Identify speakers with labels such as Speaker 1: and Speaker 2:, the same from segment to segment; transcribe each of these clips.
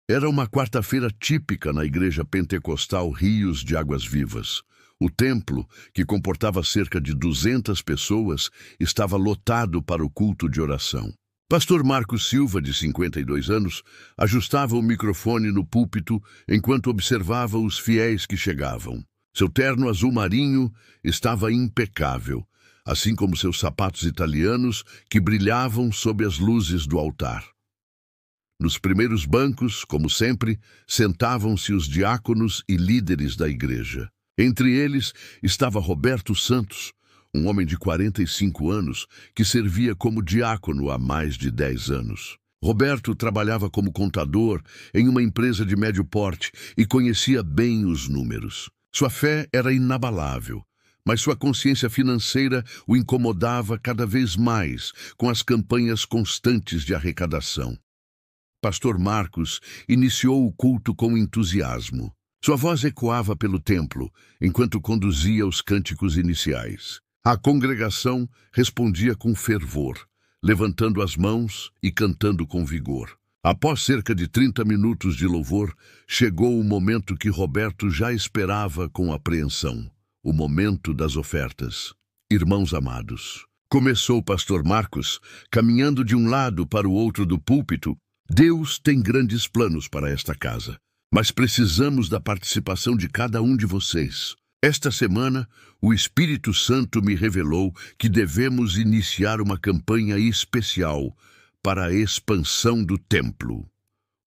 Speaker 1: Era uma quarta-feira típica na igreja pentecostal Rios de Águas Vivas. O templo, que comportava cerca de 200 pessoas, estava lotado para o culto de oração. Pastor Marcos Silva, de 52 anos, ajustava o microfone no púlpito enquanto observava os fiéis que chegavam. Seu terno azul marinho estava impecável, assim como seus sapatos italianos que brilhavam sob as luzes do altar. Nos primeiros bancos, como sempre, sentavam-se os diáconos e líderes da igreja. Entre eles estava Roberto Santos, um homem de 45 anos que servia como diácono há mais de 10 anos. Roberto trabalhava como contador em uma empresa de médio porte e conhecia bem os números. Sua fé era inabalável, mas sua consciência financeira o incomodava cada vez mais com as campanhas constantes de arrecadação. Pastor Marcos iniciou o culto com entusiasmo. Sua voz ecoava pelo templo enquanto conduzia os cânticos iniciais. A congregação respondia com fervor, levantando as mãos e cantando com vigor. Após cerca de 30 minutos de louvor, chegou o momento que Roberto já esperava com apreensão, o momento das ofertas. Irmãos amados, começou o pastor Marcos, caminhando de um lado para o outro do púlpito. Deus tem grandes planos para esta casa, mas precisamos da participação de cada um de vocês. Esta semana, o Espírito Santo me revelou que devemos iniciar uma campanha especial para a expansão do templo.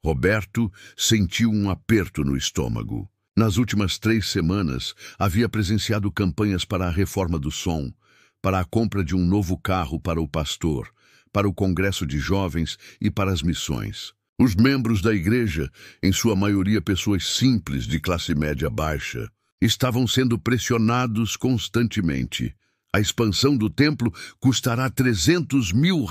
Speaker 1: Roberto sentiu um aperto no estômago. Nas últimas 3 semanas, havia presenciado campanhas para a reforma do som, para a compra de um novo carro para o pastor, para o congresso de jovens e para as missões. Os membros da igreja, em sua maioria pessoas simples de classe média baixa, estavam sendo pressionados constantemente. A expansão do templo custará R$300 mil,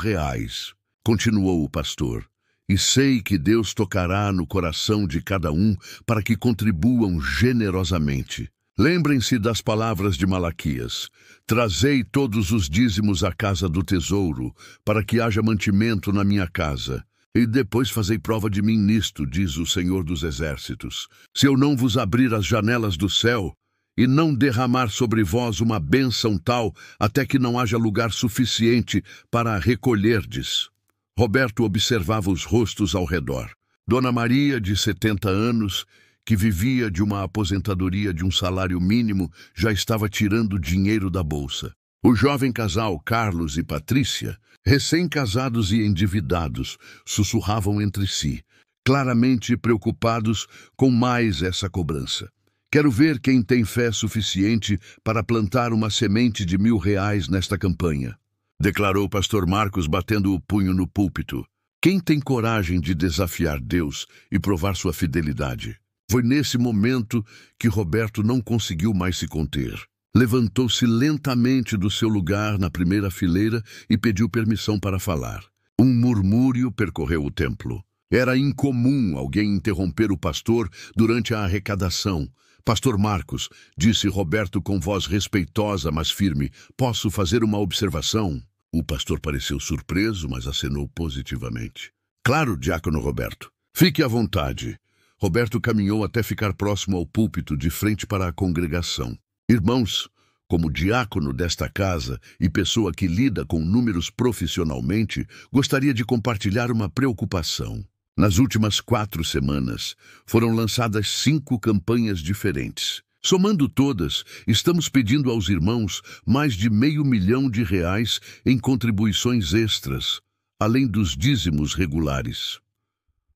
Speaker 1: continuou o pastor. E sei que Deus tocará no coração de cada um para que contribuam generosamente. Lembrem-se das palavras de Malaquias: trazei todos os dízimos à casa do tesouro, para que haja mantimento na minha casa. E depois fazei prova de mim nisto, diz o Senhor dos Exércitos. Se eu não vos abrir as janelas do céu, e não derramar sobre vós uma bênção tal, até que não haja lugar suficiente para recolherdes. Roberto observava os rostos ao redor. Dona Maria, de 70 anos, que vivia de uma aposentadoria de um salário mínimo, já estava tirando dinheiro da bolsa. O jovem casal Carlos e Patrícia, recém-casados e endividados, sussurravam entre si, claramente preocupados com mais essa cobrança. Quero ver quem tem fé suficiente para plantar uma semente de R$1.000 nesta campanha, declarou o pastor Marcos, batendo o punho no púlpito. Quem tem coragem de desafiar Deus e provar sua fidelidade? Foi nesse momento que Roberto não conseguiu mais se conter. Levantou-se lentamente do seu lugar na primeira fileira e pediu permissão para falar. Um murmúrio percorreu o templo. Era incomum alguém interromper o pastor durante a arrecadação. Pastor Marcos, disse Roberto com voz respeitosa, mas firme, posso fazer uma observação? O pastor pareceu surpreso, mas acenou positivamente. Claro, diácono Roberto. Fique à vontade. Roberto caminhou até ficar próximo ao púlpito, de frente para a congregação. Irmãos, como diácono desta casa e pessoa que lida com números profissionalmente, gostaria de compartilhar uma preocupação. Nas últimas 4 semanas, foram lançadas 5 campanhas diferentes. Somando todas, estamos pedindo aos irmãos mais de R$500 mil em contribuições extras, além dos dízimos regulares.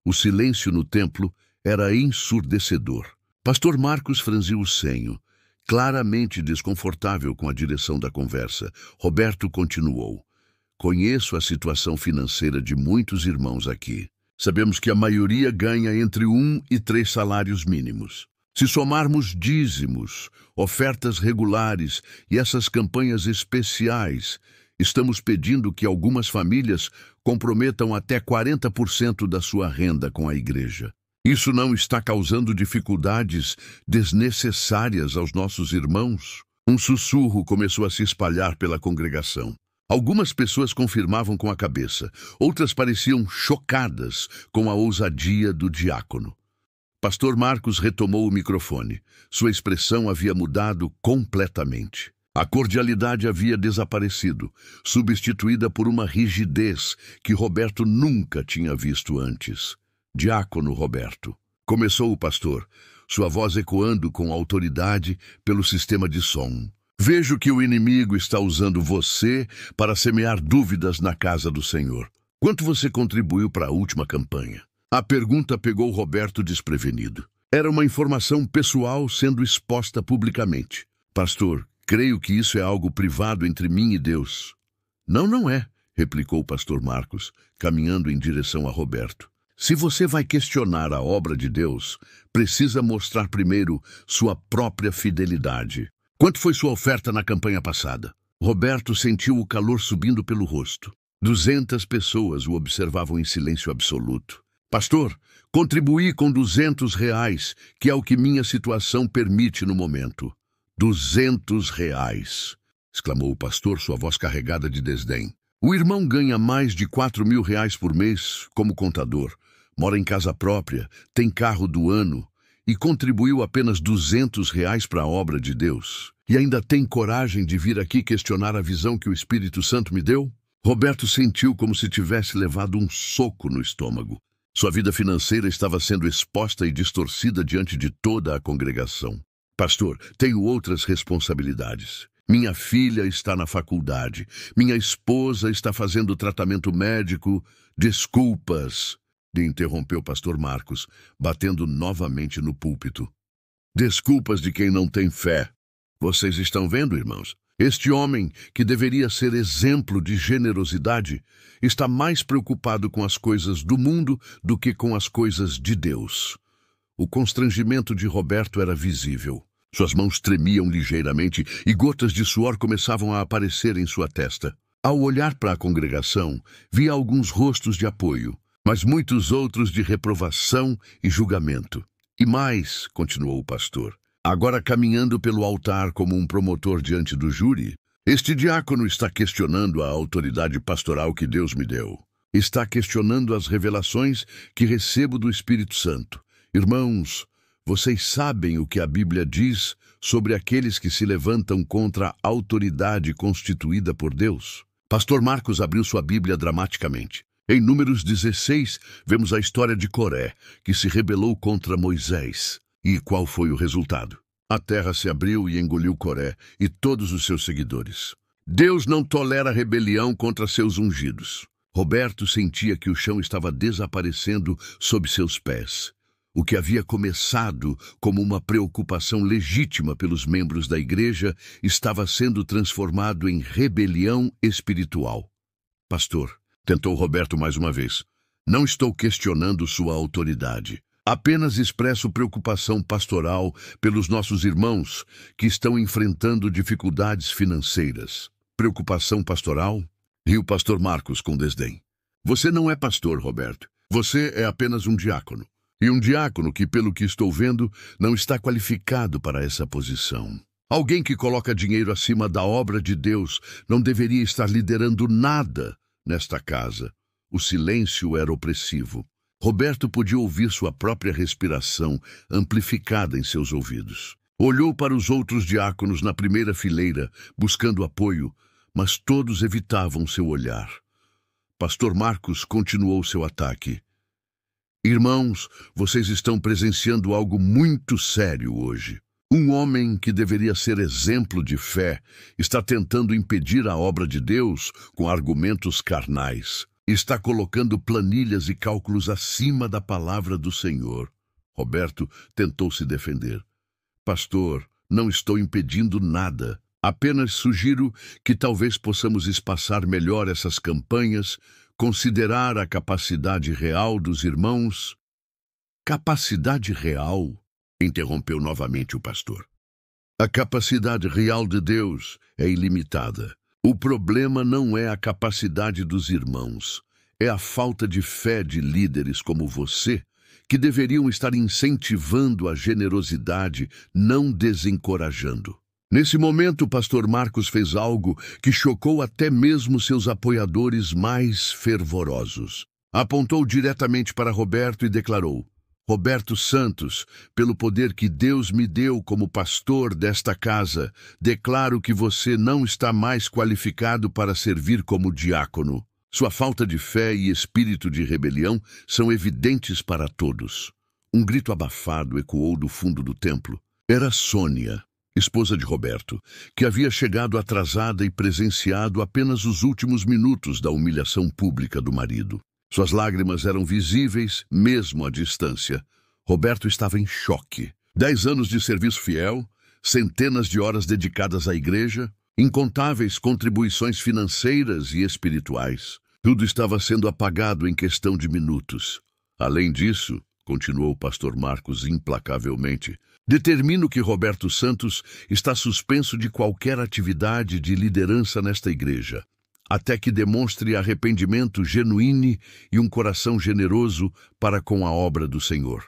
Speaker 1: O silêncio no templo era ensurdecedor. Pastor Marcos franziu o senho, claramente desconfortável com a direção da conversa. Roberto continuou. Conheço a situação financeira de muitos irmãos aqui. Sabemos que a maioria ganha entre 1 e 3 salários mínimos. Se somarmos dízimos, ofertas regulares e essas campanhas especiais, estamos pedindo que algumas famílias comprometam até 40% da sua renda com a igreja. Isso não está causando dificuldades desnecessárias aos nossos irmãos? Um sussurro começou a se espalhar pela congregação. Algumas pessoas confirmavam com a cabeça, outras pareciam chocadas com a ousadia do diácono. Pastor Marcos retomou o microfone. Sua expressão havia mudado completamente. A cordialidade havia desaparecido, substituída por uma rigidez que Roberto nunca tinha visto antes. Diácono Roberto. Começou o pastor, sua voz ecoando com autoridade pelo sistema de som. Vejo que o inimigo está usando você para semear dúvidas na casa do Senhor. Quanto você contribuiu para a última campanha? A pergunta pegou Roberto desprevenido. Era uma informação pessoal sendo exposta publicamente. Pastor, creio que isso é algo privado entre mim e Deus. Não é, replicou o pastor Marcos, caminhando em direção a Roberto. Se você vai questionar a obra de Deus, precisa mostrar primeiro sua própria fidelidade. Quanto foi sua oferta na campanha passada? Roberto sentiu o calor subindo pelo rosto. 200 pessoas o observavam em silêncio absoluto. Pastor, contribuí com R$ 200, que é o que minha situação permite no momento. R$ 200, exclamou o pastor, sua voz carregada de desdém. O irmão ganha mais de R$ 4.000 por mês como contador, mora em casa própria, tem carro do ano, e contribuiu apenas R$ 200 para a obra de Deus. E ainda tem coragem de vir aqui questionar a visão que o Espírito Santo me deu? Roberto sentiu como se tivesse levado um soco no estômago. Sua vida financeira estava sendo exposta e distorcida diante de toda a congregação. Pastor, tenho outras responsabilidades. Minha filha está na faculdade. Minha esposa está fazendo tratamento médico. Desculpas, lhe interrompeu o pastor Marcos, batendo novamente no púlpito. Desculpas de quem não tem fé. Vocês estão vendo, irmãos? Este homem, que deveria ser exemplo de generosidade, está mais preocupado com as coisas do mundo do que com as coisas de Deus. O constrangimento de Roberto era visível. Suas mãos tremiam ligeiramente e gotas de suor começavam a aparecer em sua testa. Ao olhar para a congregação, via alguns rostos de apoio, mas muitos outros de reprovação e julgamento. E mais, continuou o pastor, agora caminhando pelo altar como um promotor diante do júri, este diácono está questionando a autoridade pastoral que Deus me deu. Está questionando as revelações que recebo do Espírito Santo. Irmãos, vocês sabem o que a Bíblia diz sobre aqueles que se levantam contra a autoridade constituída por Deus? Pastor Marcos abriu sua Bíblia dramaticamente. Em Números 16, vemos a história de Coré, que se rebelou contra Moisés. E qual foi o resultado? A terra se abriu e engoliu Coré e todos os seus seguidores. Deus não tolera rebelião contra seus ungidos. Roberto sentia que o chão estava desaparecendo sob seus pés. O que havia começado como uma preocupação legítima pelos membros da igreja estava sendo transformado em rebelião espiritual. Pastor, tentou Roberto mais uma vez, não estou questionando sua autoridade. Apenas expresso preocupação pastoral pelos nossos irmãos que estão enfrentando dificuldades financeiras. Preocupação pastoral? Riu o pastor Marcos com desdém. Você não é pastor, Roberto. Você é apenas um diácono. E um diácono que, pelo que estou vendo, não está qualificado para essa posição. Alguém que coloca dinheiro acima da obra de Deus não deveria estar liderando nada nesta casa. O silêncio era opressivo. Roberto podia ouvir sua própria respiração amplificada em seus ouvidos. Olhou para os outros diáconos na primeira fileira, buscando apoio, mas todos evitavam seu olhar. Pastor Marcos continuou seu ataque. Irmãos, vocês estão presenciando algo muito sério hoje. Um homem que deveria ser exemplo de fé está tentando impedir a obra de Deus com argumentos carnais. Está colocando planilhas e cálculos acima da palavra do Senhor. Roberto tentou se defender. Pastor, não estou impedindo nada. Apenas sugiro que talvez possamos espaçar melhor essas campanhas, considerar a capacidade real dos irmãos. Capacidade real? Interrompeu novamente o pastor. A capacidade real de Deus é ilimitada. O problema não é a capacidade dos irmãos, é a falta de fé de líderes como você, que deveriam estar incentivando a generosidade, não desencorajando. Nesse momento, o pastor Marcos fez algo que chocou até mesmo seus apoiadores mais fervorosos. Apontou diretamente para Roberto e declarou: Roberto Santos, pelo poder que Deus me deu como pastor desta casa, declaro que você não está mais qualificado para servir como diácono. Sua falta de fé e espírito de rebelião são evidentes para todos. Um grito abafado ecoou do fundo do templo. Era Sônia, esposa de Roberto, que havia chegado atrasada e presenciado apenas os últimos minutos da humilhação pública do marido. Suas lágrimas eram visíveis, mesmo à distância. Roberto estava em choque. 10 anos de serviço fiel, centenas de horas dedicadas à igreja, incontáveis contribuições financeiras e espirituais. Tudo estava sendo apagado em questão de minutos. Além disso, continuou o pastor Marcos implacavelmente, determino que Roberto Santos está suspenso de qualquer atividade de liderança nesta igreja, até que demonstre arrependimento genuíno e um coração generoso para com a obra do Senhor.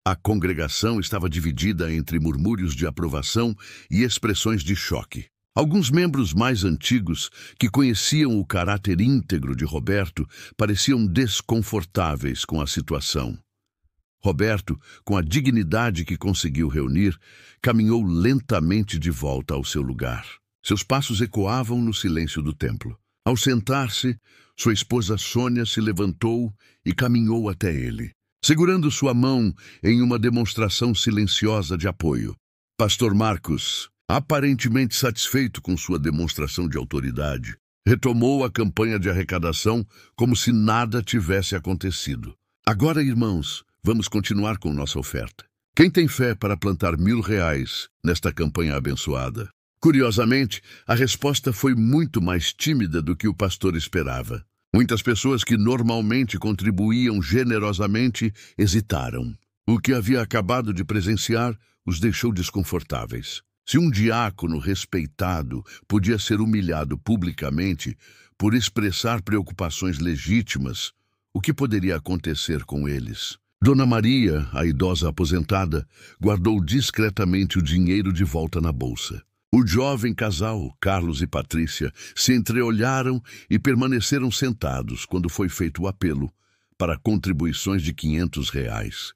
Speaker 1: A congregação estava dividida entre murmúrios de aprovação e expressões de choque. Alguns membros mais antigos, que conheciam o caráter íntegro de Roberto, pareciam desconfortáveis com a situação. Roberto, com a dignidade que conseguiu reunir, caminhou lentamente de volta ao seu lugar. Seus passos ecoavam no silêncio do templo. Ao sentar-se, sua esposa Sônia se levantou e caminhou até ele, segurando sua mão em uma demonstração silenciosa de apoio. Pastor Marcos, aparentemente satisfeito com sua demonstração de autoridade, retomou a campanha de arrecadação como se nada tivesse acontecido. Agora, irmãos, vamos continuar com nossa oferta. Quem tem fé para plantar R$1.000 nesta campanha abençoada? Curiosamente, a resposta foi muito mais tímida do que o pastor esperava. Muitas pessoas que normalmente contribuíam generosamente hesitaram. O que havia acabado de presenciar os deixou desconfortáveis. Se um diácono respeitado podia ser humilhado publicamente por expressar preocupações legítimas, o que poderia acontecer com eles? Dona Maria, a idosa aposentada, guardou discretamente o dinheiro de volta na bolsa. O jovem casal, Carlos e Patrícia, se entreolharam e permaneceram sentados quando foi feito o apelo para contribuições de R$500.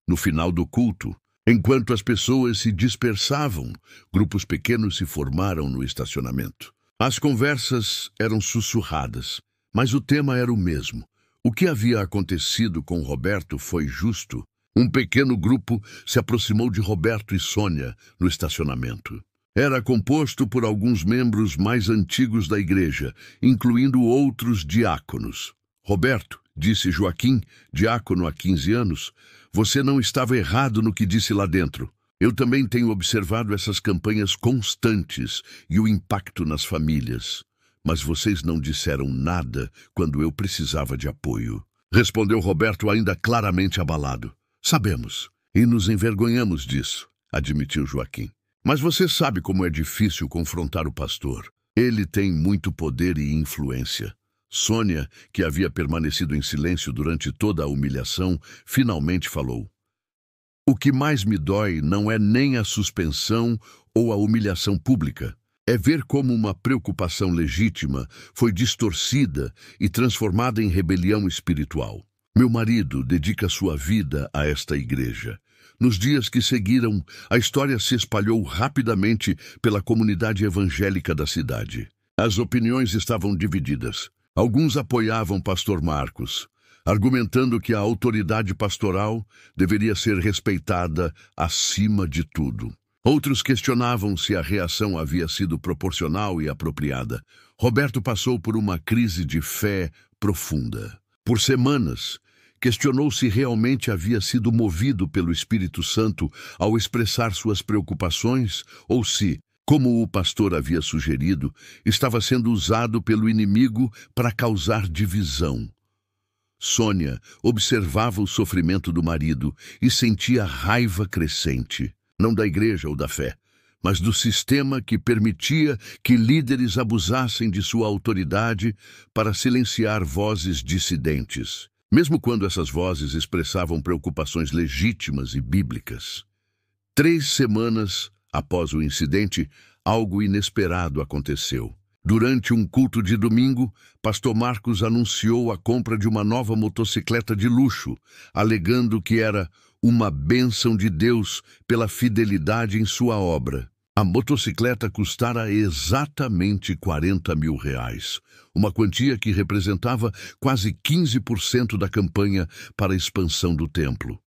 Speaker 1: No final do culto, enquanto as pessoas se dispersavam, grupos pequenos se formaram no estacionamento. As conversas eram sussurradas, mas o tema era o mesmo. O que havia acontecido com Roberto foi justo. Um pequeno grupo se aproximou de Roberto e Sônia no estacionamento. Era composto por alguns membros mais antigos da igreja, incluindo outros diáconos. Roberto, disse Joaquim, diácono há 15 anos, você não estava errado no que disse lá dentro. Eu também tenho observado essas campanhas constantes e o impacto nas famílias. Mas vocês não disseram nada quando eu precisava de apoio. Respondeu Roberto, ainda claramente abalado. Sabemos, e nos envergonhamos disso, admitiu Joaquim. Mas você sabe como é difícil confrontar o pastor. Ele tem muito poder e influência. Sônia, que havia permanecido em silêncio durante toda a humilhação, finalmente falou. O que mais me dói não é nem a suspensão ou a humilhação pública. É ver como uma preocupação legítima foi distorcida e transformada em rebelião espiritual. Meu marido dedica sua vida a esta igreja. Nos dias que seguiram, a história se espalhou rapidamente pela comunidade evangélica da cidade. As opiniões estavam divididas. Alguns apoiavam pastor Marcos, argumentando que a autoridade pastoral deveria ser respeitada acima de tudo. Outros questionavam se a reação havia sido proporcional e apropriada. Roberto passou por uma crise de fé profunda. Por semanas, questionou se realmente havia sido movido pelo Espírito Santo ao expressar suas preocupações ou se, como o pastor havia sugerido, estava sendo usado pelo inimigo para causar divisão. Sônia observava o sofrimento do marido e sentia raiva crescente, não da igreja ou da fé, mas do sistema que permitia que líderes abusassem de sua autoridade para silenciar vozes dissidentes, mesmo quando essas vozes expressavam preocupações legítimas e bíblicas. 3 semanas após o incidente, algo inesperado aconteceu. Durante um culto de domingo, pastor Marcos anunciou a compra de uma nova motocicleta de luxo, alegando que era uma bênção de Deus pela fidelidade em sua obra. A motocicleta custara exatamente R$40 mil, uma quantia que representava quase 15% da campanha para a expansão do templo.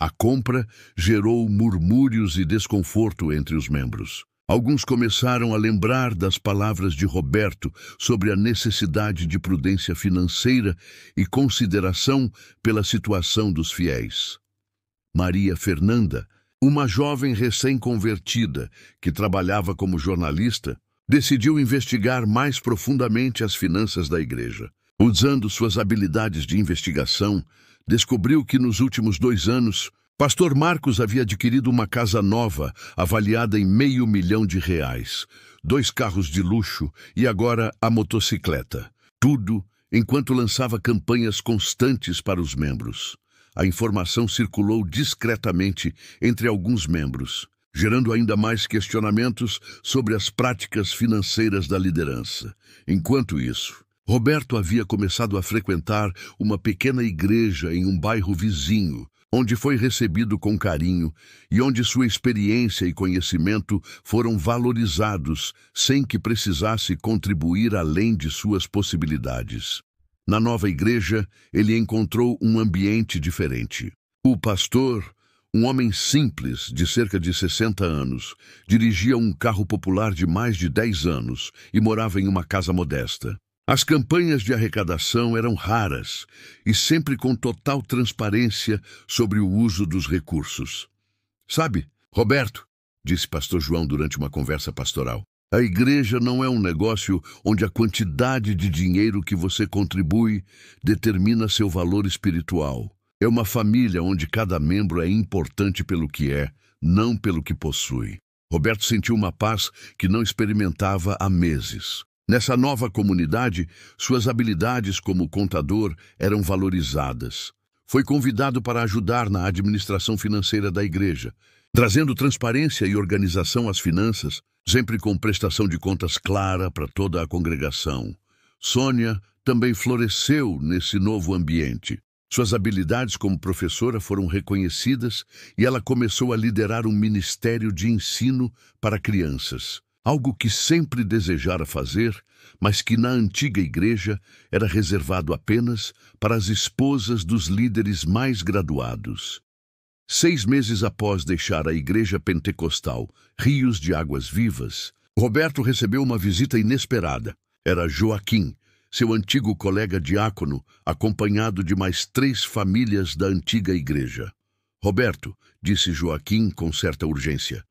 Speaker 1: A compra gerou murmúrios e desconforto entre os membros. Alguns começaram a lembrar das palavras de Roberto sobre a necessidade de prudência financeira e consideração pela situação dos fiéis. Maria Fernanda, uma jovem recém-convertida que trabalhava como jornalista, decidiu investigar mais profundamente as finanças da igreja. Usando suas habilidades de investigação, descobriu que nos últimos 2 anos, pastor Marcos havia adquirido uma casa nova, avaliada em R$500 mil, 2 carros de luxo e agora a motocicleta. Tudo enquanto lançava campanhas constantes para os membros. A informação circulou discretamente entre alguns membros, gerando ainda mais questionamentos sobre as práticas financeiras da liderança. Enquanto isso, Roberto havia começado a frequentar uma pequena igreja em um bairro vizinho, onde foi recebido com carinho e onde sua experiência e conhecimento foram valorizados sem que precisasse contribuir além de suas possibilidades. Na nova igreja, ele encontrou um ambiente diferente. O pastor, um homem simples de cerca de 60 anos, dirigia um carro popular de mais de 10 anos e morava em uma casa modesta. As campanhas de arrecadação eram raras e sempre com total transparência sobre o uso dos recursos. "Sabe, Roberto", disse pastor João durante uma conversa pastoral, "a igreja não é um negócio onde a quantidade de dinheiro que você contribui determina seu valor espiritual. É uma família onde cada membro é importante pelo que é, não pelo que possui." Roberto sentiu uma paz que não experimentava há meses. Nessa nova comunidade, suas habilidades como contador eram valorizadas. Foi convidado para ajudar na administração financeira da igreja, trazendo transparência e organização às finanças, sempre com prestação de contas clara para toda a congregação. Sônia também floresceu nesse novo ambiente. Suas habilidades como professora foram reconhecidas e ela começou a liderar um ministério de ensino para crianças. Algo que sempre desejara fazer, mas que na antiga igreja era reservado apenas para as esposas dos líderes mais graduados. 6 meses após deixar a igreja pentecostal Rios de Águas Vivas, Roberto recebeu uma visita inesperada. Era Joaquim, seu antigo colega diácono, acompanhado de mais 3 famílias da antiga igreja. "Roberto", disse Joaquim com certa urgência,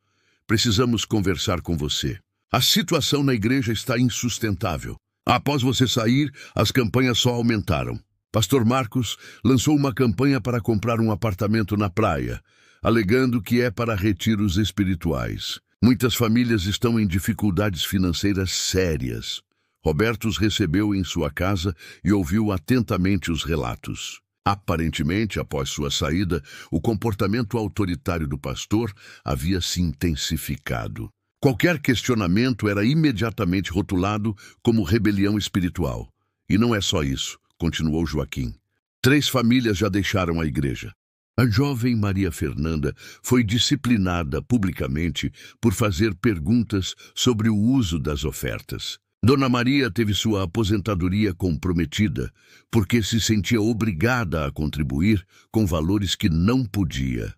Speaker 1: "precisamos conversar com você. A situação na igreja está insustentável. Após você sair, as campanhas só aumentaram. Pastor Marcos lançou uma campanha para comprar um apartamento na praia, alegando que é para retiros espirituais. Muitas famílias estão em dificuldades financeiras sérias." Roberto os recebeu em sua casa e ouviu atentamente os relatos. Aparentemente, após sua saída, o comportamento autoritário do pastor havia se intensificado. Qualquer questionamento era imediatamente rotulado como rebelião espiritual. "E não é só isso", continuou Joaquim. 3 famílias já deixaram a igreja. A jovem Maria Fernanda foi disciplinada publicamente por fazer perguntas sobre o uso das ofertas. Dona Maria teve sua aposentadoria comprometida porque se sentia obrigada a contribuir com valores que não podia.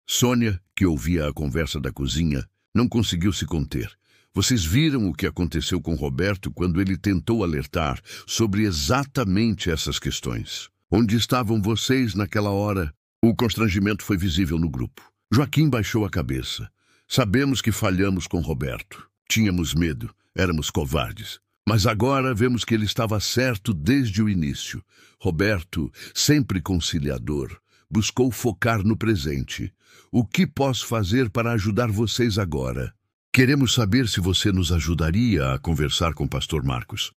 Speaker 1: Sônia, que ouvia a conversa da cozinha, não conseguiu se conter. Vocês viram o que aconteceu com Roberto quando ele tentou alertar sobre exatamente essas questões. Onde estavam vocês naquela hora? O constrangimento foi visível no grupo. Joaquim baixou a cabeça. Sabemos que falhamos com Roberto. Tínhamos medo, éramos covardes. Mas agora vemos que ele estava certo desde o início. Roberto, sempre conciliador, buscou focar no presente. O que posso fazer para ajudar vocês agora? Queremos saber se você nos ajudaria a conversar com o pastor Marcos.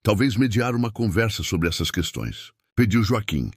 Speaker 1: Talvez mediar uma conversa sobre essas questões. Pediu Joaquim.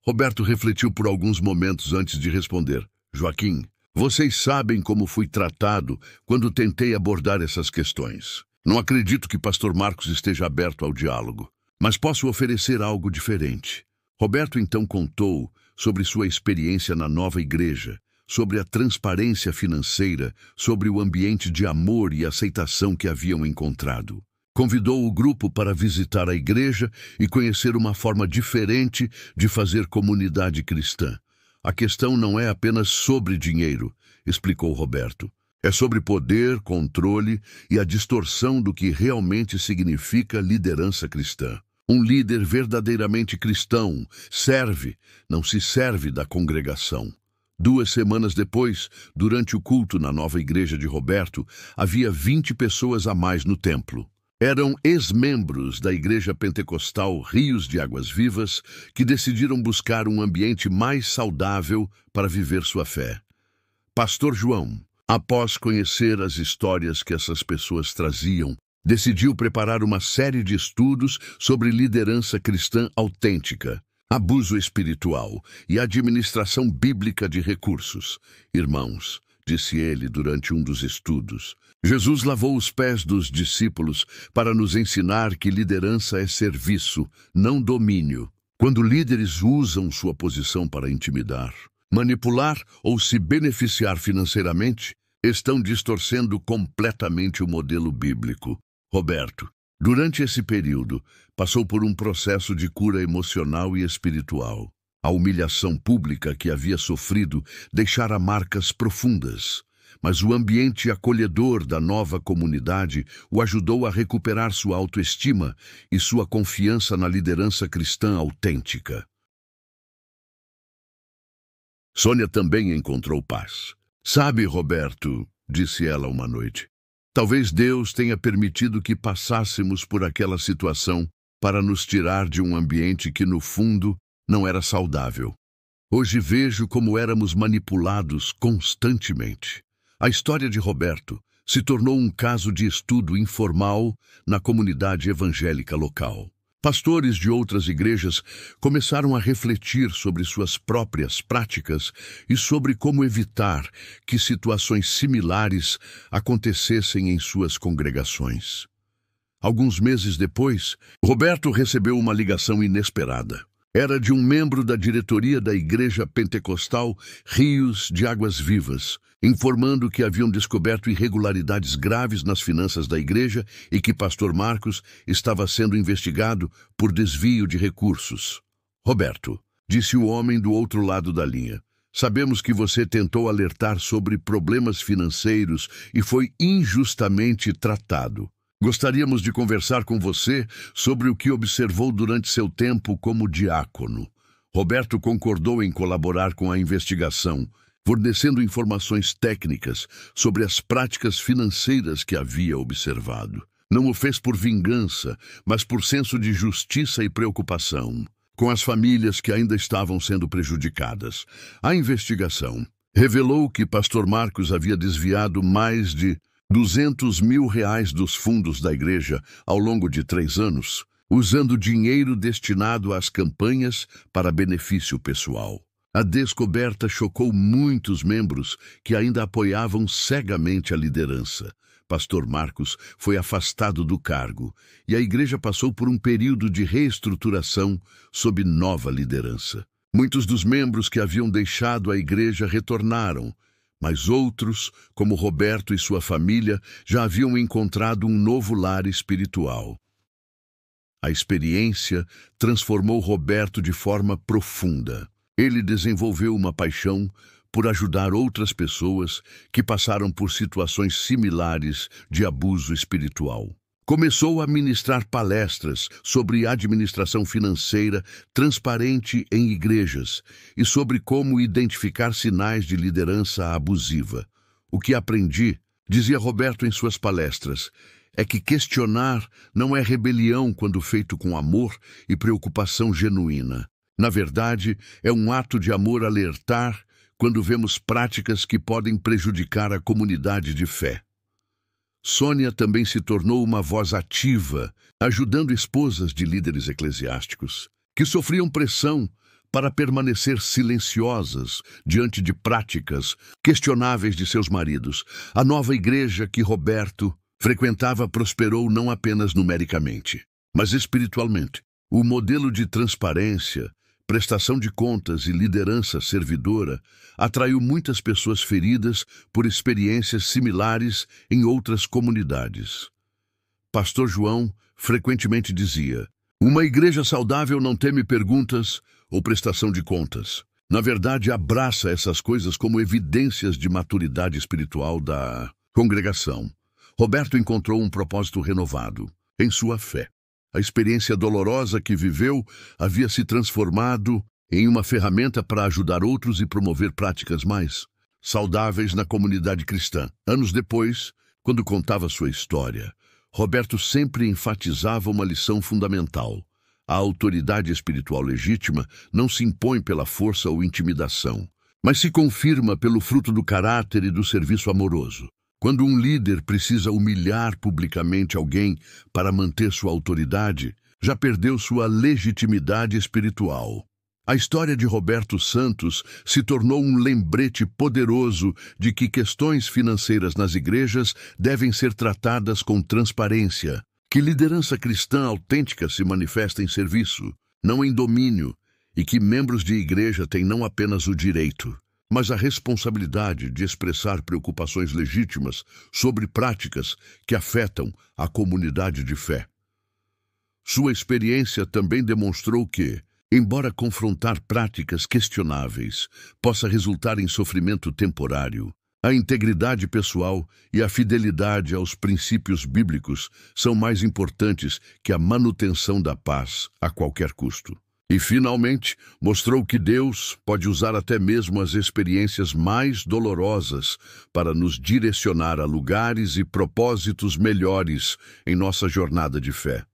Speaker 1: Roberto refletiu por alguns momentos antes de responder. Joaquim, Vocês sabem como fui tratado quando tentei abordar essas questões. Não acredito que pastor Marcos esteja aberto ao diálogo, mas posso oferecer algo diferente. Roberto então contou sobre sua experiência na nova igreja, sobre a transparência financeira, sobre o ambiente de amor e aceitação que haviam encontrado. Convidou o grupo para visitar a igreja e conhecer uma forma diferente de fazer comunidade cristã. A questão não é apenas sobre dinheiro, explicou Roberto. É sobre poder, controle e a distorção do que realmente significa liderança cristã. Um líder verdadeiramente cristão serve, não se serve da congregação. 2 semanas depois, durante o culto na nova igreja de Roberto, havia 20 pessoas a mais no templo. Eram ex-membros da Igreja Pentecostal Rios de Águas Vivas que decidiram buscar um ambiente mais saudável para viver sua fé. Pastor João, após conhecer as histórias que essas pessoas traziam, decidiu preparar uma série de estudos sobre liderança cristã autêntica, abuso espiritual e administração bíblica de recursos. Irmãos, disse ele durante um dos estudos, Jesus lavou os pés dos discípulos para nos ensinar que liderança é serviço, não domínio. Quando líderes usam sua posição para intimidar, manipular ou se beneficiar financeiramente, estão distorcendo completamente o modelo bíblico. Roberto, durante esse período, passou por um processo de cura emocional e espiritual. A humilhação pública que havia sofrido deixara marcas profundas, mas o ambiente acolhedor da nova comunidade o ajudou a recuperar sua autoestima e sua confiança na liderança cristã autêntica. Sônia também encontrou paz. Sabe, Roberto, disse ela uma noite, talvez Deus tenha permitido que passássemos por aquela situação para nos tirar de um ambiente que, no fundo, não era saudável. Hoje vejo como éramos manipulados constantemente. A história de Roberto se tornou um caso de estudo informal na comunidade evangélica local. Pastores de outras igrejas começaram a refletir sobre suas próprias práticas e sobre como evitar que situações similares acontecessem em suas congregações. Alguns meses depois, Roberto recebeu uma ligação inesperada. Era de um membro da diretoria da Igreja Pentecostal Rios de Águas Vivas, informando que haviam descoberto irregularidades graves nas finanças da igreja e que pastor Marcos estava sendo investigado por desvio de recursos. Roberto, disse o homem do outro lado da linha, sabemos que você tentou alertar sobre problemas financeiros e foi injustamente tratado. Gostaríamos de conversar com você sobre o que observou durante seu tempo como diácono. Roberto concordou em colaborar com a investigação, fornecendo informações técnicas sobre as práticas financeiras que havia observado. Não o fez por vingança, mas por senso de justiça e preocupação com as famílias que ainda estavam sendo prejudicadas. A investigação revelou que pastor Marcos havia desviado mais de R$200 mil dos fundos da igreja ao longo de 3 anos, usando dinheiro destinado às campanhas para benefício pessoal. A descoberta chocou muitos membros que ainda apoiavam cegamente a liderança. Pastor Marcos foi afastado do cargo e a igreja passou por um período de reestruturação sob nova liderança. Muitos dos membros que haviam deixado a igreja retornaram, mas outros, como Roberto e sua família, já haviam encontrado um novo lar espiritual. A experiência transformou Roberto de forma profunda. Ele desenvolveu uma paixão por ajudar outras pessoas que passaram por situações similares de abuso espiritual. Começou a ministrar palestras sobre administração financeira transparente em igrejas e sobre como identificar sinais de liderança abusiva. O que aprendi, dizia Roberto em suas palestras, é que questionar não é rebelião quando feito com amor e preocupação genuína. Na verdade, é um ato de amor alertar quando vemos práticas que podem prejudicar a comunidade de fé. Sônia também se tornou uma voz ativa, ajudando esposas de líderes eclesiásticos que sofriam pressão para permanecer silenciosas diante de práticas questionáveis de seus maridos. A nova igreja que Roberto frequentava prosperou não apenas numericamente, mas espiritualmente. O modelo de transparência, prestação de contas e liderança servidora atraiu muitas pessoas feridas por experiências similares em outras comunidades. Pastor João frequentemente dizia: uma igreja saudável não teme perguntas ou prestação de contas. Na verdade, abraça essas coisas como evidências de maturidade espiritual da congregação. Roberto encontrou um propósito renovado em sua fé. A experiência dolorosa que viveu havia se transformado em uma ferramenta para ajudar outros e promover práticas mais saudáveis na comunidade cristã. Anos depois, quando contava sua história, Roberto sempre enfatizava uma lição fundamental: a autoridade espiritual legítima não se impõe pela força ou intimidação, mas se confirma pelo fruto do caráter e do serviço amoroso. Quando um líder precisa humilhar publicamente alguém para manter sua autoridade, já perdeu sua legitimidade espiritual. A história de Roberto Santos se tornou um lembrete poderoso de que questões financeiras nas igrejas devem ser tratadas com transparência, que liderança cristã autêntica se manifesta em serviço, não em domínio, e que membros de igreja têm não apenas o direito, mas a responsabilidade de expressar preocupações legítimas sobre práticas que afetam a comunidade de fé. Sua experiência também demonstrou que, embora confrontar práticas questionáveis possa resultar em sofrimento temporário, a integridade pessoal e a fidelidade aos princípios bíblicos são mais importantes que a manutenção da paz a qualquer custo. E, finalmente, mostrou que Deus pode usar até mesmo as experiências mais dolorosas para nos direcionar a lugares e propósitos melhores em nossa jornada de fé.